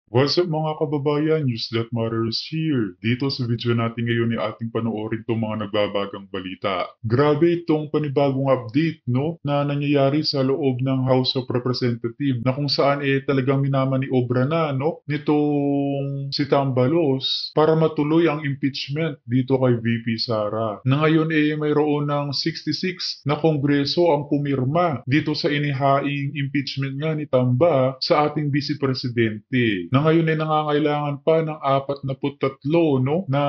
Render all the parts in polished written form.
What's up mga kababayan? News That Matters here. Dito sa video natin ngayon ay ating panoorin itong mga nagbabagang balita. Grabe itong panibagong update, no? Na nangyayari sa loob ng House of Representatives na kung saan talagang minamaniobra na, no? Nitong si Tambalos para matuloy ang impeachment dito kay VP Sara. Na ngayon mayroon ng 66 na kongreso ang pumirma dito sa inihaing impeachment nga ni Tamba sa ating Vice Presidente na ngayon ay nangangailangan pa ng 43 no, na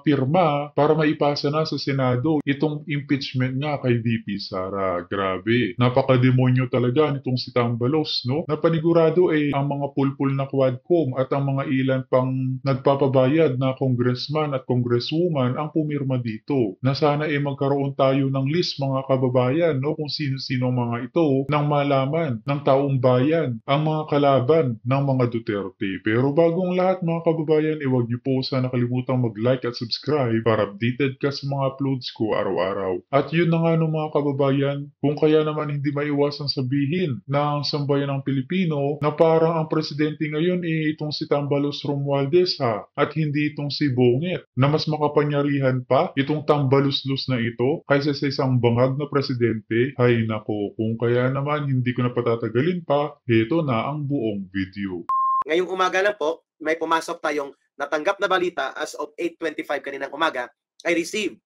pirma para maipasa na sa Senado itong impeachment nga kay VP Sara. Grabe, napakademonyo talaga nitong si Tambalos, no? Na panigurado ang mga pulpul na quadcom at ang mga ilan pang nagpapabayad na congressman at congresswoman ang pumirma dito. Na sana magkaroon tayo ng list mga kababayan, no? Kung sino-sino mga ito nang malaman ng taong bayan ang mga kalaban ng mga Duterte. Pero bagong lahat mga kababayan, huwag niyo po sana kalimutang mag-like at subscribe para updated ka sa mga uploads ko araw-araw. At yun na nga no mga kababayan, kung kaya naman hindi maiwasang sabihin ng sambayan ng Pilipino na parang ang presidente ngayon itong si Tambalos Romualdez ha, at hindi itong si Bonget na mas makapangyarihan pa itong Tambaluslos na ito kaysa sa isang bangag na presidente. Hay nako, kung kaya naman hindi ko na patatagalin pa, ito na ang buong video. Ngayong umaga lang po, may pumasok tayong natanggap na balita as of 8:25 kaninang umaga. I received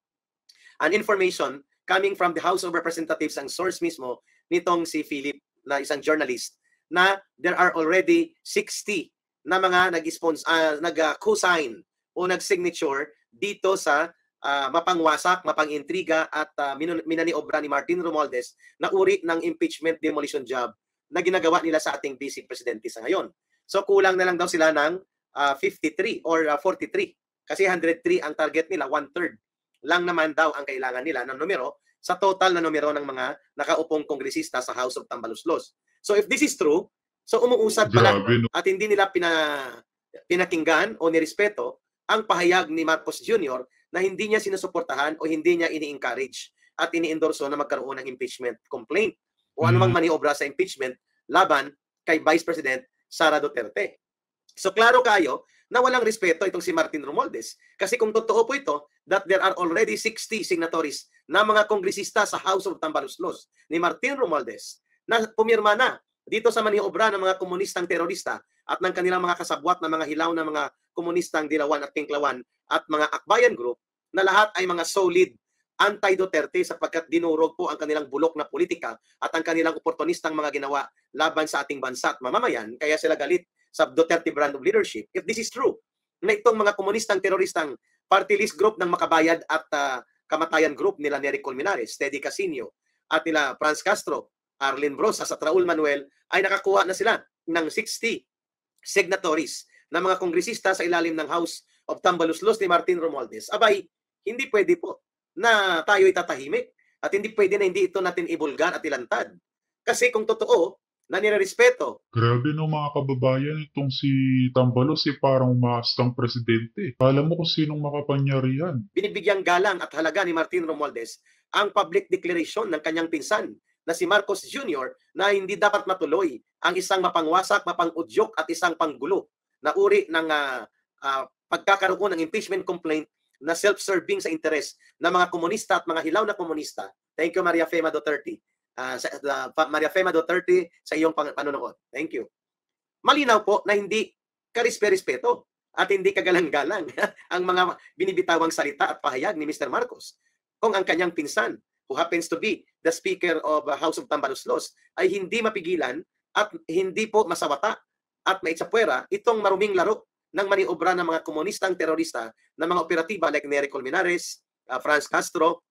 an information coming from the House of Representatives, ang source mismo nitong si Philip na isang journalist, na there are already 60 na mga nag-co-sign o nag-signature dito sa mapangwasak, mapangintriga at minaniobra ni Martin Romualdez na uri ng impeachment demolition job na ginagawa nila sa ating Vice Presidente sa ngayon. So kulang na lang daw sila ng 53 or 43 kasi 103 ang target nila, 1/3 lang naman daw ang kailangan nila ng numero sa total na numero ng mga nakaupong kongresista sa House of Tambaluslos. So if this is true, so umuusad pala Grabe no. at hindi nila pinakinggan o nirespeto ang pahayag ni Marcos Jr. na hindi niya sinusuportahan o hindi niya ini-encourage at ini-endorso na magkaroon ng impeachment complaint o anumang maniobra sa impeachment laban kay Vice President Sara Duterte. So klaro kayo na walang respeto itong si Martin Romualdez. Kasi kung totoo po ito, that there are already 60 signatories na mga kongresista sa House of Tambaluslos ni Martin Romualdez na pumirma na dito sa maniobra ng mga komunistang terorista at ng kanilang mga kasabwat na mga hilaw na mga komunistang Dilawan at Tinklawan at mga Akbayan Group na lahat ay mga solid anti-Duterte sapagkat dinurog po ang kanilang bulok na politika at ang kanilang oportunistang mga ginawa laban sa ating bansa at mamamayan, kaya sila galit sa Duterte brand of leadership. If this is true, na itong mga komunistang teroristang party list group ng Makabayad at Kamatayan Group nila Nery Colmenares, Teddy Casino at nila Franz Castro, Arlene Brosas at Raul Manuel ay nakakuha na sila ng 60 signatories na mga kongresista sa ilalim ng House of Tambaluslos ni Martin Romualdez. Abay, hindi pwede po na tayo itatahimik at hindi pwede na hindi ito natin ibulgar at ilantad. Kasi kung totoo na nirerespeto. Grabe no mga kababayan, itong si Tambalos parang maastang presidente. Kala mo kung sinong makapangyarihan. Binibigyang galang at halaga ni Martin Romualdez ang public declaration ng kanyang pinsan na si Marcos Jr. na hindi dapat matuloy ang isang mapangwasak, mapangudyok at isang panggulo na uri ng pagkakaroon ng impeachment complaint na self-serving sa interes ng mga komunista at mga hilaw na komunista. Thank you, Maria Fema Duterte. Maria Fema Duterte sa iyong panunood. Thank you. Malinaw po na hindi karispe-respeto at hindi kagalang-galang ang mga binibitawang salita at pahayag ni Mr. Marcos. Kung ang kanyang pinsan, who happens to be the Speaker of House of Tambaluslos, ay hindi mapigilan at hindi po masawata at maitsapwera itong maruming laro ng maniobra ng mga komunistang terorista na mga operatiba like Nery Colmenares, Franz Castro,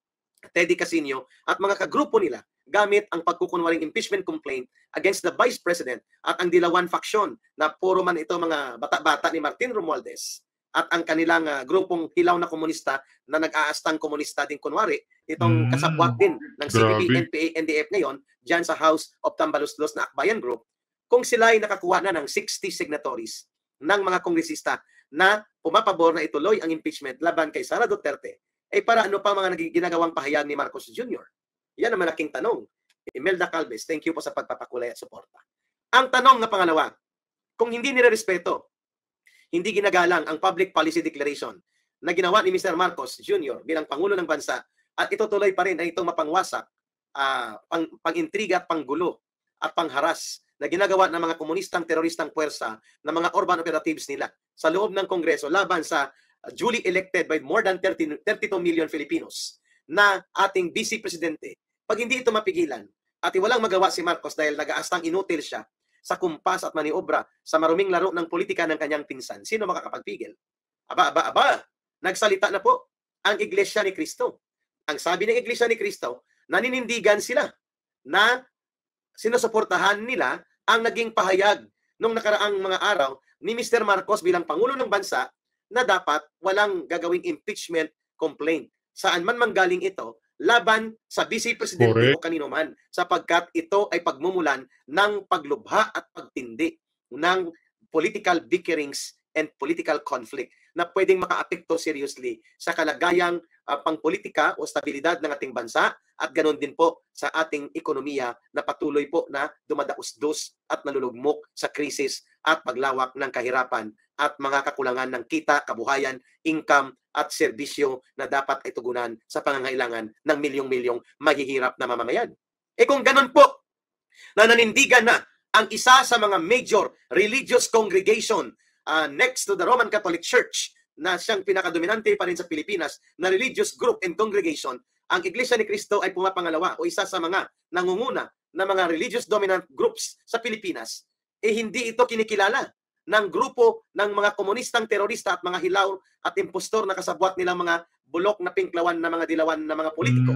Teddy Casino at mga kagrupo nila gamit ang pagkukunwaring impeachment complaint against the Vice President at ang Dilawan faction na puro man ito mga bata-bata ni Martin Romualdez at ang kanilang grupong hilaw na komunista na nag-aastang komunista din kunwari itong kasabwat din ng CPP, NPA, NDF ngayon dyan sa House of Tambaluslos na Akbayan Group, kung sila ay nakakuha na ng 60 signatories ng mga kongresista na pumapabor na ituloy ang impeachment laban kay Sara Duterte, ay para ano pa mga ginagawang pahayag ni Marcos Jr.? Yan ang malaking tanong. Imelda Calves, thank you po sa pagpapakulay at suporta. Ang tanong na pangalawa, kung hindi nirerespeto hindi ginagalang ang public policy declaration na ginawa ni Mr. Marcos Jr. bilang Pangulo ng Bansa at itutuloy pa rin na itong mapangwasak, pang-intriga at panggulo at pangharas na ginagawa ng mga komunistang teroristang puwersa ng mga urban operatives nila sa loob ng Kongreso laban sa duly elected by more than 32 million Filipinos na ating Vice Presidente. Pag hindi ito mapigilan at walang magawa si Marcos dahil nag-aastang inutil siya sa kumpas at maniobra sa maruming laro ng politika ng kanyang pinsan, sino makakapagpigil? Aba, nagsalita na po ang Iglesia ni Cristo. Ang sabi ng Iglesia ni Cristo, naninindigan sila na sinusuportahan nila ang naging pahayag nung nakaraang mga araw ni Mr. Marcos bilang Pangulo ng Bansa na dapat walang gagawing impeachment complaint. Saan man manggaling ito, laban sa Vice Presidente o kanino man, sapagkat ito ay pagmumulan ng paglubha at pagtindi ng political bickerings and political conflict na pwedeng makaapekto seriously sa kalagayang pangpolitika o stabilidad ng ating bansa at ganoon din po sa ating ekonomiya na patuloy po na dumadausdos at nalulugmok sa krisis at paglawak ng kahirapan at mga kakulangan ng kita, kabuhayan, income at serbisyo na dapat ay tugunan sa pangangailangan ng milyong-milyong mahihirap na mamamayan. Kung ganun po, na nanindigan na ang isa sa mga major religious congregation next to the Roman Catholic Church na siyang pinakadominante pa rin sa Pilipinas na religious group and congregation, ang Iglesia ni Cristo ay pumapangalawa o isa sa mga nangunguna na mga religious dominant groups sa Pilipinas, hindi ito kinikilala ng grupo ng mga komunistang terorista at mga hilaw at impostor na kasabwat nilang mga bulok na pinklawan na mga dilawan na mga politiko.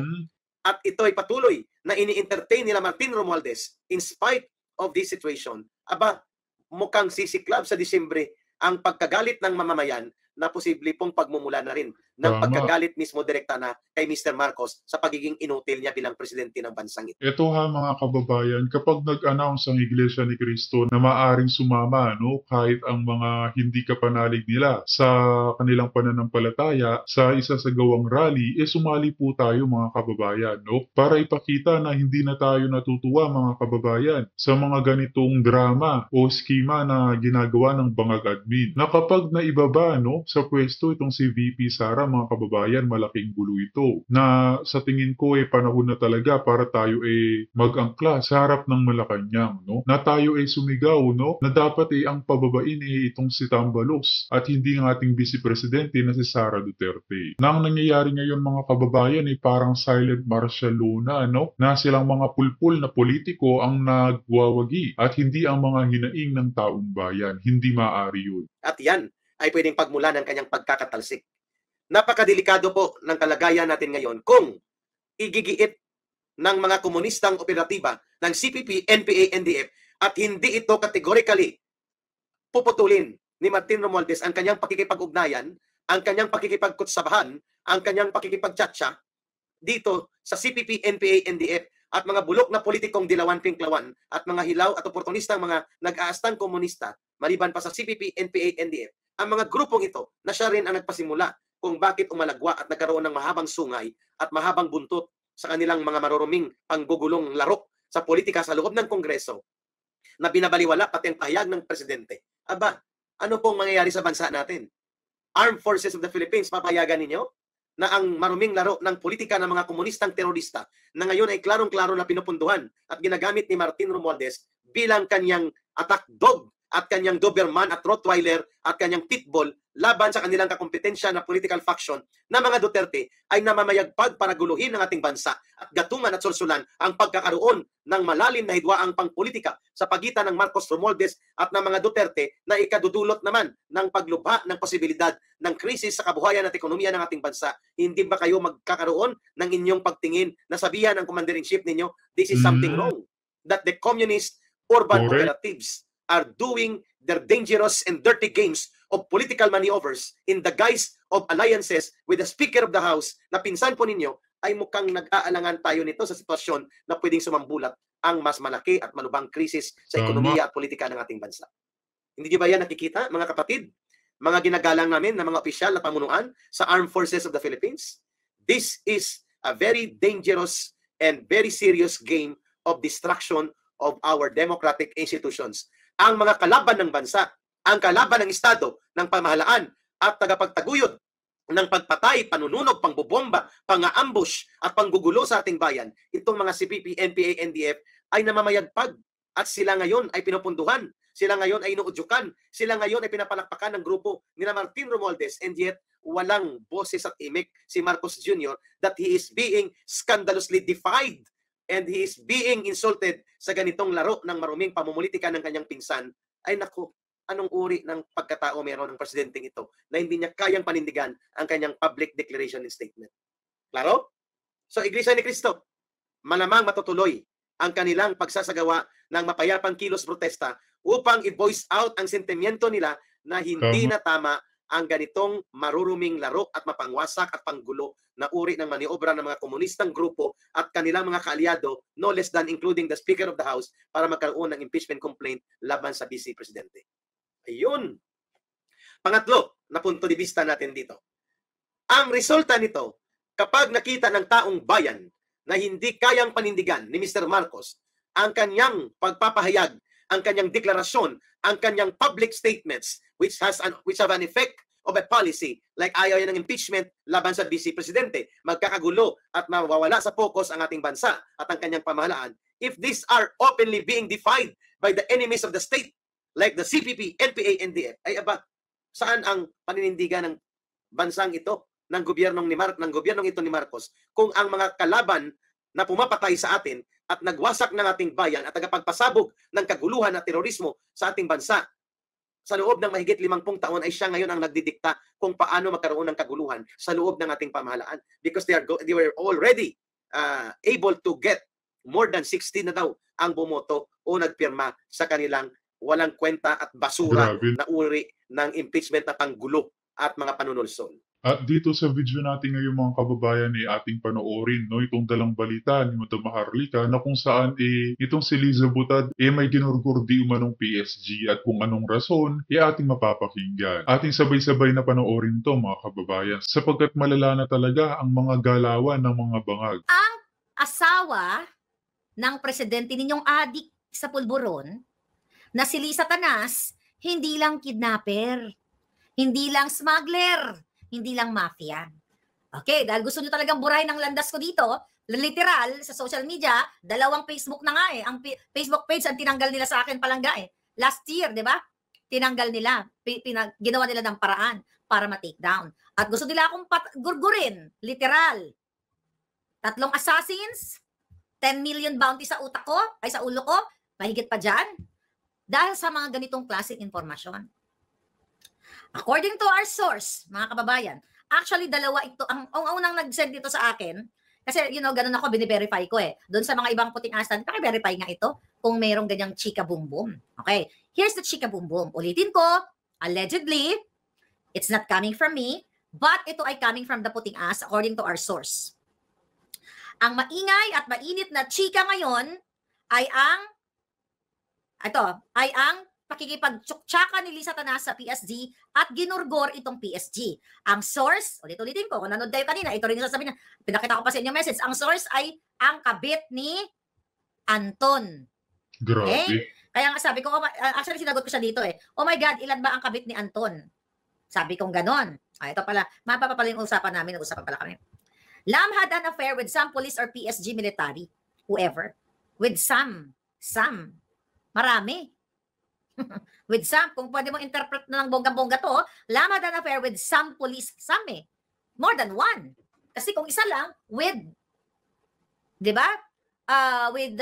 At ito ay patuloy na ini-entertain nila Martin Romualdez in spite of this situation. Aba, mukhang sisiklab sa Disyembre ang pagkagalit ng mamamayan na posible pong pagmumula na rin ng pagkagalit mismo direkta na kay Mr. Marcos sa pagiging inutil niya bilang presidente ng bansang ito. Ito mga kababayan, kapag nag-announce ang Iglesia ni Cristo na maaring sumama kahit ang mga hindi kapanalig nila sa kanilang pananampalataya sa isa sa gawang rally, sumali po tayo mga kababayan para ipakita na hindi na tayo natutuwa mga kababayan sa mga ganitong drama o skema na ginagawa ng bangag admin. Na kapag naibaba sa pwesto itong si VP Sara mga kababayan, malaking gulo ito na sa tingin ko panahon na talaga para tayo mag-angkla sa harap ng Malacanang na tayo sumigaw na dapat ang pababain itong si Tambalos at hindi ng ating Vice Presidente na si Sara Duterte. Na ang nangyayari ngayon mga kababayan parang silent martial law na silang mga pulpul na politiko ang nagwawagi at hindi ang mga hinaing ng taong bayan. Hindi maaari yun. At yan ay pwedeng pagmula ng kanyang pagkakatalsik. Napakadelikado po ng kalagayan natin ngayon kung igigiit ng mga komunistang operatiba ng CPP, NPA, NDF at hindi ito categorically puputulin ni Martin Romualdez ang kanyang pakikipag-ugnayan, ang kanyang pakikipagkutsabahan, ang kanyang pakikipagtsatsa dito sa CPP, NPA, NDF at mga bulok na politikong dilawan pinklawan at mga hilaw at oportunistang mga nag-aastang komunista maliban pa sa CPP, NPA, NDF. Ang mga grupong ito na siya rin ang nagpasimula kung bakit umalagwa at nagkaroon ng mahabang sungay at mahabang buntot sa kanilang mga maruruming panggugulong laro sa politika sa loob ng Kongreso na binabaliwala pati ang pahayag ng Presidente. Aba, ano pong mangyayari sa bansa natin? Armed Forces of the Philippines, papayagan ninyo na ang maruming laro ng politika ng mga komunistang terorista na ngayon ay klarong-klaro na pinupunduhan at ginagamit ni Martin Romualdez bilang kanyang attack dog at kanyang Doberman at Rottweiler at kanyang Pitbull laban sa kanilang kakompetensya na political faction na mga Duterte ay namamayagpag para guluhin ng ating bansa at gatungan at sulsulan ang pagkakaroon ng malalim na hidwaang pangpolitika sa pagitan ng Marcos Romualdez at ng mga Duterte na ikadudulot naman ng paglubha ng posibilidad ng krisis sa kabuhayan at ekonomiya ng ating bansa. Hindi ba kayo magkakaroon ng inyong pagtingin na sabihan ng Commander-in-Chief ninyo, this is something wrong? That the communist urban operatives are doing their dangerous and dirty games of political maneuvers in the guise of alliances with the Speaker of the House na pinsan po ninyo, ay mukhang nag-aalangan tayo nito sa sitwasyon na pwedeng sumambulat ang mas malaki at malubhang krisis sa ekonomiya at politika ng ating bansa. Hindi ba yan nakikita, mga kapatid? Mga ginagalang namin ng mga opisyal na pamunuan sa Armed Forces of the Philippines? This is a very dangerous and very serious game of destruction of our democratic institutions. Ang mga kalaban ng bansa ang kalaban ng Estado, ng pamahalaan at tagapagtaguyod ng pagpatay, panununog, pangbobomba, pang-ambush at panggugulo sa ating bayan, itong mga CPP, NPA, NDF ay namamayagpag at sila ngayon ay pinupunduhan, sila ngayon ay inuudyukan, sila ngayon ay pinapalakpakan ng grupo ni Martin Romualdez, and yet walang boses at imik si Marcos Jr. that he is being scandalously defied and he is being insulted sa ganitong laro ng maruming pamumulitika ng kanyang pinsan. Ay naku, anong uri ng pagkatao meron ng presidenteng ito na hindi niya kayang panindigan ang kanyang public declaration and statement. Klaro? So, Iglesia ni Cristo, malamang matutuloy ang kanilang pagsasagawa ng mapayapang kilos protesta upang i-voice out ang sentimiento nila na hindi na tama ang ganitong maruruming laro at mapangwasak at panggulo na uri ng maniobra ng mga komunistang grupo at kanilang mga kaalyado, no less than including the Speaker of the House, para magkaroon ng impeachment complaint laban sa Vice Presidente. Ayun. Pangatlo na punto de vista natin dito. Ang resulta nito, kapag nakita ng taong bayan na hindi kayang panindigan ni Mr. Marcos ang kanyang pagpapahayag, ang kanyang deklarasyon, ang kanyang public statements which have an effect of a policy like ayaw ng impeachment laban sa Vice Presidente, magkakagulo at mawawala sa focus ang ating bansa at ang kanyang pamahalaan. If these are openly being defied by the enemies of the state, like the CPP, NPA, NDF, ay aba, saan ang paninindigan ng bansang ito, ng gobyernong ito ni Marcos, kung ang mga kalaban na pumapatay sa atin at nagwasak ng ating bayan at tagapagpasabog ng kaguluhan at terorismo sa ating bansa, sa loob ng mahigit 50 taon ay siya ngayon ang nagdidikta kung paano magkaroon ng kaguluhan sa loob ng ating pamahalaan, because they were already able to get more than 60 na daw ang bumoto o nagpirma sa kanilang walang kwenta at basura na uri ng impeachment na panggulo at mga panunulsol. At dito sa video natin ngayon mga kababayan ating panoorin itong dalang balita ni Madam Maharlika na kung saan itong si Liza Butad may ginurgur di umanong PSG at kung anong rason ating mapapakinggan. Ating sabay-sabay na panoorin to mga kababayan sapagkat malala na talaga ang mga galawan ng mga bangag. Ang asawa ng presidente ninyong adik sa pulburon na si Lisa Tanas, hindi lang kidnapper, hindi lang smuggler, hindi lang mafia. Okay, dahil gusto nyo talagang burahin ang landas ko dito, literal, sa social media, 2 Facebook na nga Ang Facebook page ang tinanggal nila sa akin palangga Last year, di ba? Tinanggal nila, ginawa nila ng paraan para ma-take down. At gusto nila akong gurgurin, literal. 3 assassins, 10 million bounty sa utak ko, ay sa ulo ko, mahigit pa dyan. Dahil sa mga ganitong klaseng informasyon. According to our source, mga kababayan, actually 2 ito, ang unang nag-send dito sa akin, kasi ganun ako, bine-verify ko Doon sa mga ibang puting asan, paki-verify nga ito kung mayroong ganyang chika boom boom. Okay, here's the chika boom boom. Ulitin ko, allegedly, it's not coming from me, but ito ay coming from the puting as according to our source. Ang maingay at mainit na chika ngayon ay ang pakikipagtsuksaka ni Lisa Tanas sa PSG at ginurgor itong PSG. Ang source, ulit-ulitin ko, kung nanood tayo kanina, ito rin yung sasabihin niya, pinakita ko pa sa inyo message, ang source ay ang kabit ni Anton. Grabe. Okay? Kaya nga sabi ko, actually sinagot ko siya dito oh my God, ilan ba ang kabit ni Anton? Sabi kong ganon. Ito pala, mapapapala yung usapan namin, nag-usapan pala kami. Lam had an affair with some police or PSG military, whoever. With some. Marami. With some, kung pwede mo interpret na ng bongga-bongga to, Lam had an affair with some police, more than one. Kasi kung isa lang, with, di ba? With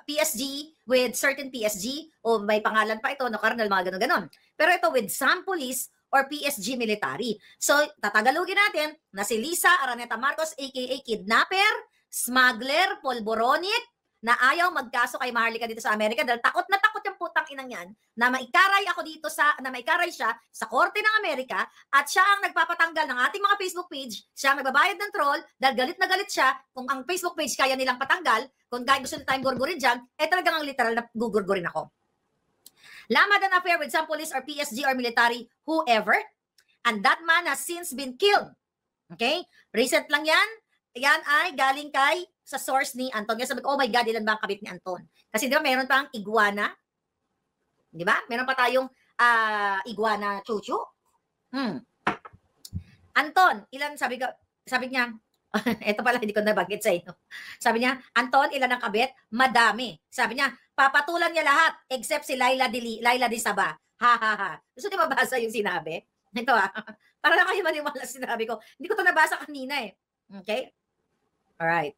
PSG, with certain PSG, o may pangalan pa ito, Colonel, mga ganon-ganon. Pero ito with some police or PSG military. So, tatagalugin natin na si Lisa Araneta Marcos, aka kidnapper, smuggler, polboronic, na ayaw magkaso kay Maharlika dito sa Amerika dahil takot na takot yung putang inang yan na maikaray siya sa Korte ng Amerika at siya ang nagpapatanggal ng ating mga Facebook page, siya ang nagbabayad ng troll dahil galit na galit siya kung ang Facebook page kaya nilang patanggal, kung kaya gusto nila tayong gurgurin dyan, talagang ang literal na gugurgurin ako. Lam had an affair with some police or PSG or military, whoever, and that man has since been killed. Okay? Recent lang yan. Yan ay galing kay sa source ni Anton. Kasi sabi ko, oh my God, ilan ba ang kabit ni Anton? Kasi di ba, meron pa ang iguana. Di ba? Meron pa tayong iguana chuchu? Anton, ilan sabi niya, eto pala, hindi ko nabanggit sa inyo. Sabi niya, Anton, ilan ang kabit? Madami. Sabi niya, papatulan niya lahat except si Laila Di Saba. Ha ha ha. Gusto niyo mabasa yung sinabi? Ito para lang kayo maniwala sa sinabi ko. Hindi ko to nabasa kanina eh. Okay? Alright.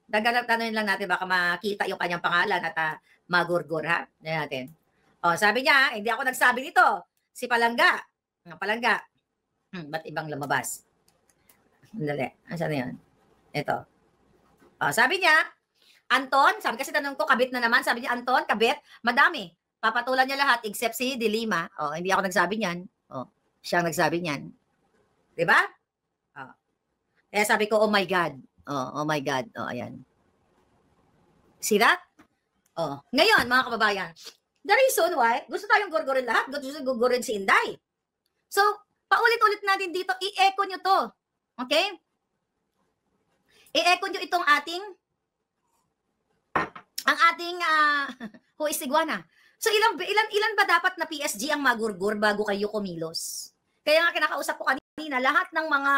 Tanongin lang natin, baka makita yung kanyang pangalan at magurgur ha. Yan natin. Sabi niya, hindi ako nagsabi nito. Si Palangga. Palangga. Ba't ibang lumabas? Dali. Saan na yan? Ito. Sabi niya, Anton, sabi kasi tanong ko, kabit na naman. Sabi niya, Anton, kabit, madami. Papatulan niya lahat except si Dilima. Hindi ako nagsabi niyan. Siya ang nagsabi niyan. Diba? Kaya sabi ko, oh my God. Oh my God. Ayan. See that? Ngayon, mga kababayan, the reason why, gusto tayong gurgurin lahat, gusto gurgurin si Inday. So, paulit-ulit natin dito, i-echo nyo to. Okay? I-echo nyo itong ang ating who is iguana. So, ilan ba dapat na PSG ang magurgur bago kayo kumilos? Kaya nga kinakausap ko kanina, lahat ng mga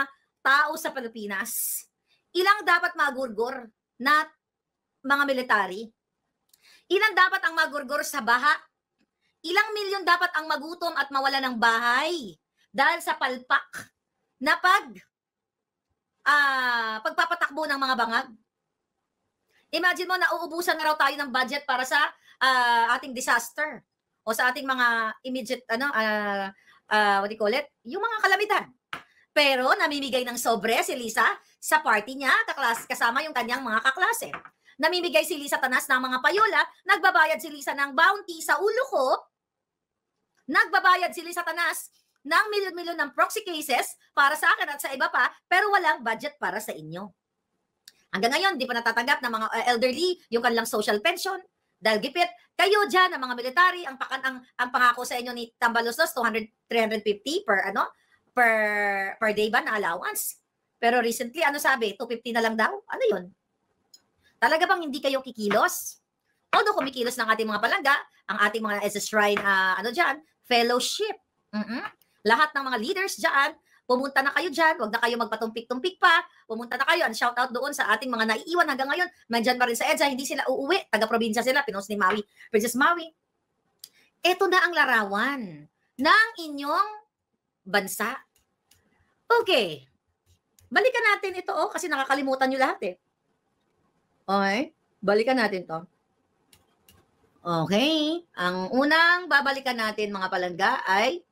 tao sa Pilipinas, ilang dapat magurgur na mga military? Ilang dapat ang magurgur sa baha? Ilang milyon dapat ang magutom at mawala ng bahay dahil sa palpak na pagpapatakbo ng mga bangag? Imagine mo, nauubusan na raw tayo ng budget para sa ating disaster o sa ating mga immediate, what do you call it? Yung mga kalamidad. Pero namimigay ng sobre si Lisa sa party niya, kasama yung kanyang mga kaklase. Namimigay si Lisa Tanas ng mga payola, nagbabayad si Lisa ng bounty sa ulo ko, nagbabayad si Lisa Tanas ng milyon-milyon ng proxy cases para sa akin at sa iba pa, pero walang budget para sa inyo. Hanggang ngayon, di pa natatanggap ng mga elderly yung kanilang social pension. Dahil gipit, kayo dyan, ang mga military, ang pangako sa inyo ni Tambaloslos, 350 per day ba na allowance? Pero recently, ano sabi? 250 na lang daw? Ano yun? Talaga bang hindi kayo kikilos? Although kumikilos ng ating mga palangga, ang ating mga SSRine, fellowship. Lahat ng mga leaders dyan, pumunta na kayo dyan, huwag na kayo magpatumpik-tumpik pa, pumunta na kayo, and shout out doon sa ating mga naiiwan hanggang ngayon, nandyan pa rin sa EDSA, hindi sila uuwi, taga-probinsya sila, pinost ni Maui, Princess Maui. Ito na ang larawan ng inyong bansa. Okay, balikan natin ito, kasi nakakalimutan nyo lahat eh. Okay, balikan natin to. Okay, ang unang babalikan natin mga palangga ay,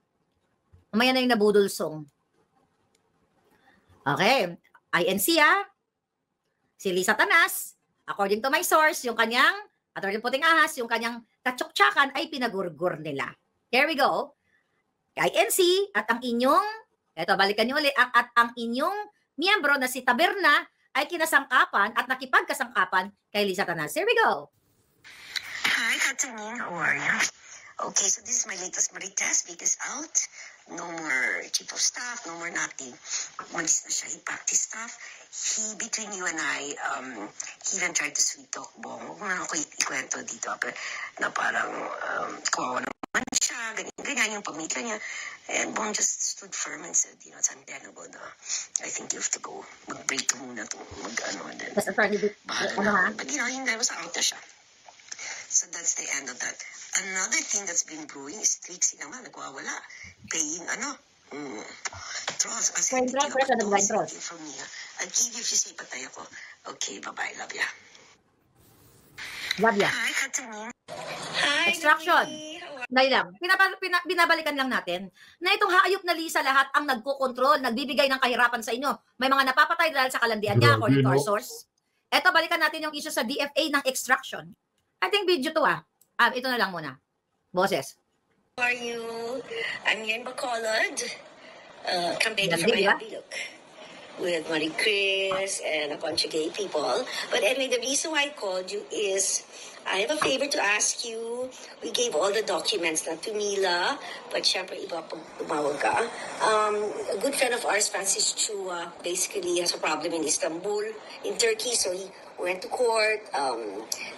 mamaya na yung nabudol song. Okay, INC si Lisa Tanas, according to my source, yung kanyang, attorney puting ahas, yung kanyang katsukchakan ay pinagurgur nila. Here we go. INC at ang inyong, eto balikan nyo ulit, at ang inyong miyembro na si Taberna ay kinasangkapan at nakipagkasangkapan kay Lisa Tanas. Here we go. Hi, Katanine. How are you? Okay, so this is my latest Marites. Vic is out. No more chief of staff, no more nothing. Umalis na siya, he packed his stuff. Between you and I, he even tried to sweet talk Bong. Huwag mo na ako ikwento dito. Na parang, kawawa naman siya, ganyan yung pamilya niya. And Bong just stood firm and said, it's untenable na I think you have to go. Mag-break ka muna to, and then, bahala na. But hindi, was out na siya. So that's the end of that. Another thing that's been brewing is Trixie naman, nagwawala. Paying trolls. Kasi from me, I'll give you if you say patay ako. Okay, bye-bye. Love ya. Love ya. Hi, Katanine. Hi, Extraction. Dahil lang, binabalikan lang natin na itong hayop na Lisa lahat ang nagkokontrol, nagbibigay ng kahirapan sa inyo. May mga napapatay dahil sa kalandian niya, according to our source. Ito, balikan natin yung issue sa DFA ng extraction. I think video to ito na lang muna. Boses. How are you? I'm here in Bacolod. Campaigning for my Bilok. With Marie Chris and a bunch of gay people. But anyway, the reason why I called you is I have a favor to ask you. We gave all the documents na to Mila, but syempre iba pag tumawag ka. A good friend of ours, Francis Chua, basically has a problem in Istanbul, in Turkey, so he went to court.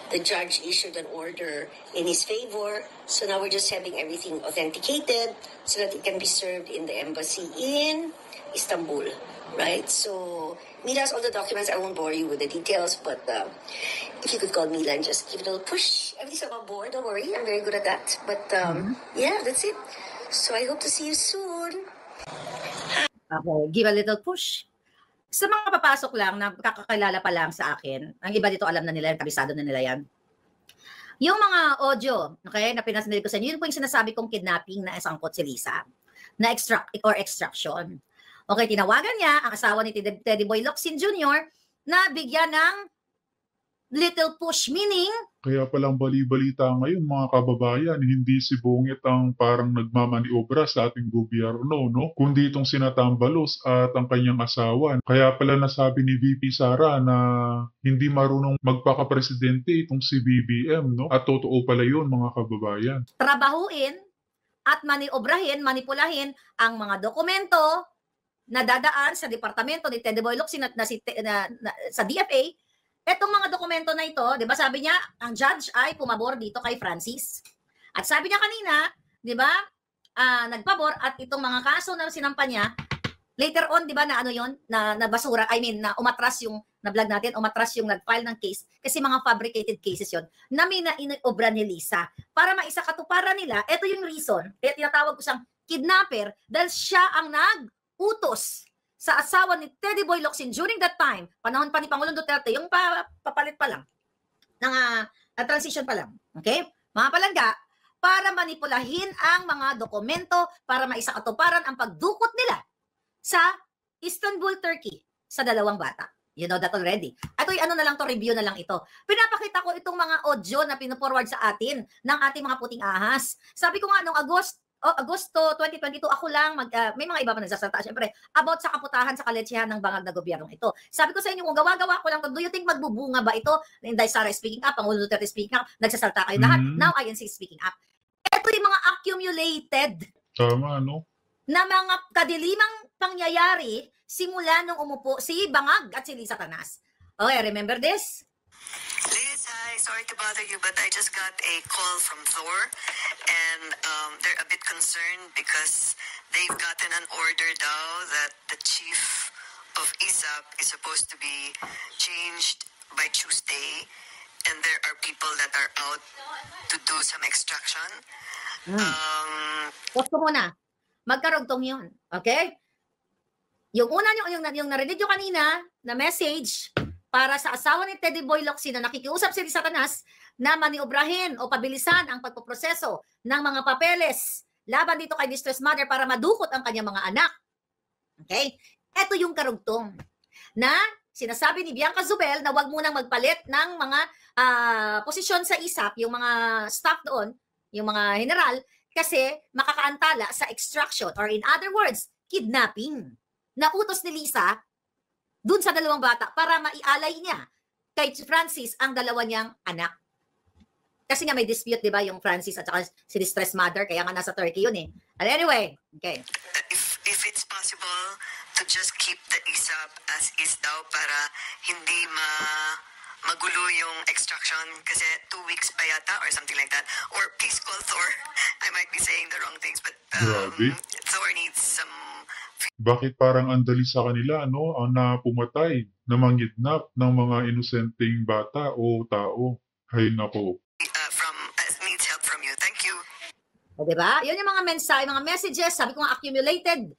The judge issued an order in his favor. So now we're just having everything authenticated so that it can be served in the embassy in Istanbul, right? So Mila has all the documents. I won't bore you with the details, but if you could call Mila and just give it a little push. Everything's on board, don't worry. I'm very good at that. But yeah, that's it. So I hope to see you soon. Okay, give a little push. Sa mga papasok lang na kakakilala pa lang sa akin, ang iba dito alam na nila yan, kabisado na nila yan. Yung mga audio, okay, na pinasendil ko sa inyo, yun po yung sinasabi kong kidnapping na sangkot si Lisa, na extraction. Okay, tinawagan niya ang asawa ni Teddy Boy Locsin Jr. na bigyan ng little push, meaning Kaya palang bali-balita ngayon mga kababayan, hindi si Bungit ang parang nagmamaniobra sa ating gobyerno, no? Kundi itong sinatambalos at ang kanyang asawa. Kaya pala nasabi ni VP Sara na hindi marunong magpaka-presidente itong si BBM, no? At totoo pala yun mga kababayan. trabahuin at maniobrahin, manipulahin ang mga dokumento na dadaan sa departamento ni Teddy Boy Locsin at sa DFA. Etong mga dokumento na ito, 'di ba, sabi niya, ang judge ay pumabor dito kay Francis. At sabi niya kanina, 'di ba, nagpabor at itong mga kaso na sinampa niya, later on, 'di ba, na ano 'yon, na basura, na umatras yung na-vlog natin, umatras yung nag-file ng case kasi mga fabricated cases 'yon. Na iniobra ni Lisa para maisakatuparan nila. Ito yung reason. Kaya tinatawag ko siyang kidnapper dahil siya ang nag-utos sa asawa ni Teddy Boy Locsin during that time, panahon pa ni Pangulong Duterte, yung papalit pa lang, ng transition pa lang, okay? Mga palangga, para manipulahin ang mga dokumento para maisakatuparan ang pagdukot nila sa Istanbul, Turkey, sa dalawang bata. You know that already. Ito yung ano na lang to, review na lang ito. Pinapakita ko itong mga audio na pinaforward sa atin ng ating mga puting ahas. Sabi ko nga, noong Agosto 2022, ako lang, may mga iba pa nagsasalita, syempre, about sa kaputahan sa kaletsyahan ng bangag na gobyernong ito. Sabi ko sa inyo, kung gawa-gawa ko lang, do you think magbubunga ba ito? Inday Sara speaking up, Pangulo Duterte speaking up, nagsasalita kayo lahat. Now, INC speaking up. Ito yung mga accumulated Tama, no? na mga kadilimang pangyayari simula nung umupo si Bangag at si Lisa Tanas. Okay, remember this? Liz, hi. Sorry to bother you, but I just got a call from Thor, and they're a bit concerned because they've gotten an order now that the chief of ISAP is supposed to be changed by Tuesday, and there are people that are out to do some extraction. Pause ko muna. Magkarugtong yun. Okay? Yung una yung narinig nyo kanina na message para sa asawa ni Teddy Boy Locsin na nakikiusap si Lisa Tanas na maniobrahin o pabilisan ang pagpoproseso ng mga papeles laban dito kay distress mother para madukot ang kanyang mga anak. Okay? Ito yung karugtong na sinasabi ni Bianca Zubel na wag munang magpalit ng mga posisyon sa ISAP, yung mga staff doon, yung mga general, kasi makakaantala sa extraction or in other words, kidnapping. Nautos ni Lisa dun sa dalawang bata para maialay niya kay Francis ang dalawa niyang anak. Kasi nga may dispute, di ba, yung Francis at saka si distress mother, kaya nga nasa Turkey yun eh. And anyway, okay. If it's possible to just keep the ISAP as is daw para hindi magulo yung extraction kasi 2 weeks pa yata or something like that. Or please call Thor. I might be saying the wrong things, but Grabe. Thor needs some. Bakit parang andali sa kanila, no? Ang napumatay na mangidnap ng mga inosenteng bata o tao. Hay nako. Needs help from you. Thank you. O diba? Yun yung mga mensahe, mga messages, sabi ko nga accumulated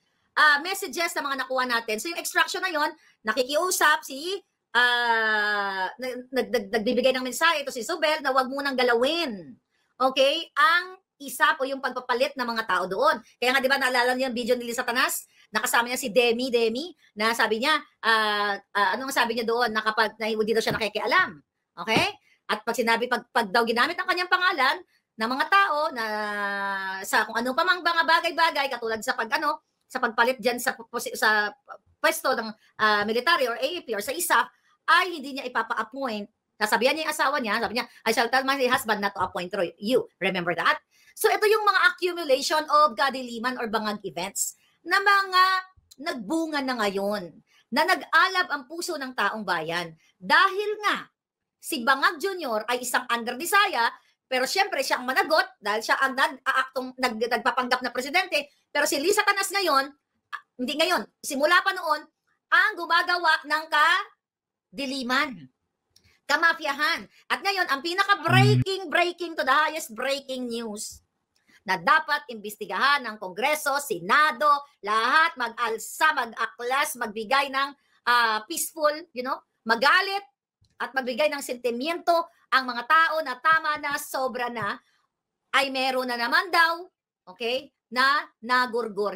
messages na mga nakuha natin. So yung extraction na yun, nakikiusap si nagbibigay ng mensahe ito si Zubel na wag munang galawin. Okay? Ang ISAP o yung pagpapalit ng mga tao doon. Kaya nga, di ba, naalala niyo yung video ni Lisa Tanas? Nakasama niya si Demi, na sabi niya, anong sabi niya doon? Na kapag hindi daw siya nakikialam. Okay? At pag sinabi, pag daw ginamit ang kanyang pangalan ng mga tao na sa kung ano pa mang mga bagay-bagay, katulad sa sa pagpalit dyan sa pwesto ng military or AFP or sa ISAP, ay hindi niya ipapa-appoint. Nasabihan niya yung asawa niya, sabi niya, I shall tell my husband not to appoint you. Remember that? So ito yung mga accumulation of kadiliman or bangag events na mga nagbunga na ngayon. na nag-alab ang puso ng taong bayan. Dahil nga, si Bangag Jr. ay isang underdesaya, pero siyempre siya ang managot dahil siya ang nagpapanggap na presidente. Pero si Lisa Canas ngayon, hindi ngayon, simula pa noon, ang gumagawa ng kadiliman, kamafyahan. At ngayon, ang pinaka-breaking to the highest breaking news na dapat imbestigahan ng Kongreso, Senado, lahat mag-alsa, mag-aklas, magbigay ng peaceful, magalit at magbigay ng sentimiento ang mga tao na tama na, sobra na, ay meron na naman daw, okay, na nagurgur.